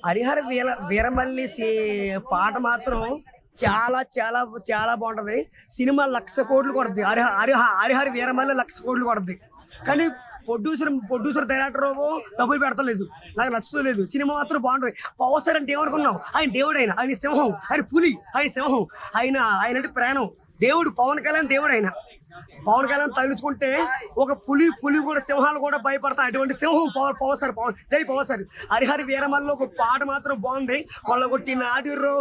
హరిహర వీరమల్లి పాట మాత్రం చాలా చాలా చాలా బాగుంటది. సినిమా 1,00,000 కోట్లు కొడుద్ది. హరిహర వీరమల్లి 1,00,000 కోట్లు కొడుద్ది. కానీ ప్రొడ్యూసర్ డైరెక్టర్ డబ్బులు పెడతలేదు, నాకు నచ్చుతలేదు. సినిమా మాత్రం బాగుంటుంది. పవర్ స్టార్ అంటే ఏమనుకున్నాం? ఆయన దేవుడు, ఆయన సింహం, ఆయన పులి, ఆయన సింహం, ఆయన అంటే ప్రాణం. దేవుడు పవన్ కళ్యాణ్ దేవుడు. పవన్ కళ్యాణ్ తగిలించుకుంటే ఒక పులి కూడా సింహాలు కూడా భయపడతాయి. అటువంటి సింహం పవర్ స్టార్. జై పవర్ స్టార్. హరిహర వీరమల్లిలో ఒక పాట మాత్రం బాగుంది. కొల్లగొట్టినాడిరో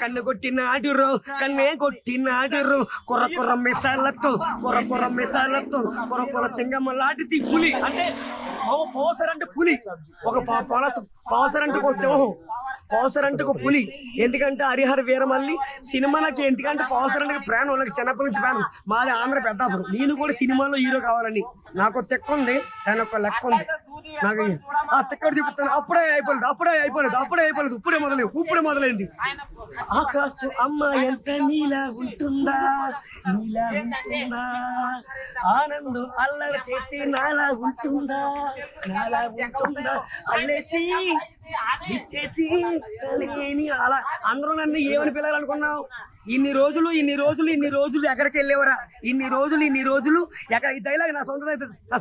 కన్ను కొట్టినాడిరో కన్నే కొట్టినాడిరో కొర్ర మిసాలతో కొర్ర సింగమ్మ లాంటిది పులి. అంటే పవర్ స్టార్ అంటే పులి, ఒక పవర్ స్టార్ అంటే ఒక సింహం, పవర్ స్టార్ అంటే ఒక పులి. ఎందుకంటే హరిహర వీరమల్లి సినిమాలకి ఎందుకంటే పవర్ స్టార్ అంటే ప్రాణం, వాళ్ళకి చిన్నప్పటి నుంచి ప్రాణం. మాది ఆంధ్ర పెద్దాపురం. నేను కూడా సినిమాలో హీరో కావాలని నాకు తెక్క ఉంది, దాని ఒక లెక్క ఉంది. నాకు ఆ తెక్కడ చెప్తాను. అప్పుడే అయిపోలేదు, ఇప్పుడే మొదలైంది. ఆకాశం అమ్మ ఎంత నీలా ఉంటుందా, ఆనందం అల్లరి చేతి నాలా ఉంటుందా, అల్లేసి ఇచ్చేసి అలా అందరూ నన్ను ఏమని పిలవాలనుకున్నావు? ఇన్ని రోజులు ఎక్కడికి వెళ్ళేవరా? ఇన్ని రోజులు ఎక్కడ? ఈ డైలాగ్ నా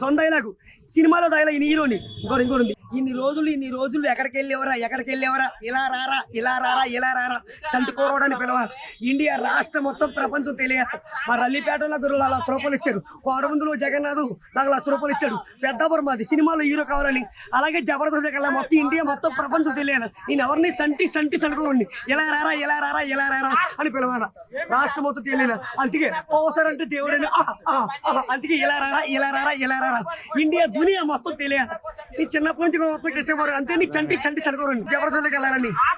సొంత డైలాగు. సినిమాలో డైలాగ్ ఈ హీరోని ఇంకోటి. ఇన్ని రోజులు ఎక్కడికి వెళ్ళేవరా? ఇలా రారా చంటుకోవడానికి పిలవాలి. ఇండియా రాష్ట్రం మొత్తం ప్రపంచం తెలియాలి. మా రల్లిపేటలో నాకు 1,00,000 రూపాయలు ఇచ్చారు. కోడమందులో జగన్నాథ్ నాకు 1,00,000 రూపాయలు ఇచ్చాడు. పెద్దాపురం మాది. సినిమాలో హీరో కావాలని. అలాగే జబర్దస్త్ జగన్ మొత్తం ఇండియా మొత్తం ప్రపంచం తెలియాలి. నేను ఎవరిని సంటి చనుకోండి ఇలా రారా అని పిలవాలి. రాష్ట్రం మొత్తం తెలియదు. అందుకే పవర్ అంటే దేవుడని. అందుకే ఇలా రారా ఇండియా దునియా మొత్తం తెలియాలి. నీ చిన్నప్పటి నుంచి మొత్తం కృష్ణ అంతే. నీ చంటి చనుకోరండి జబర్దస్త్ వెళ్ళాలని.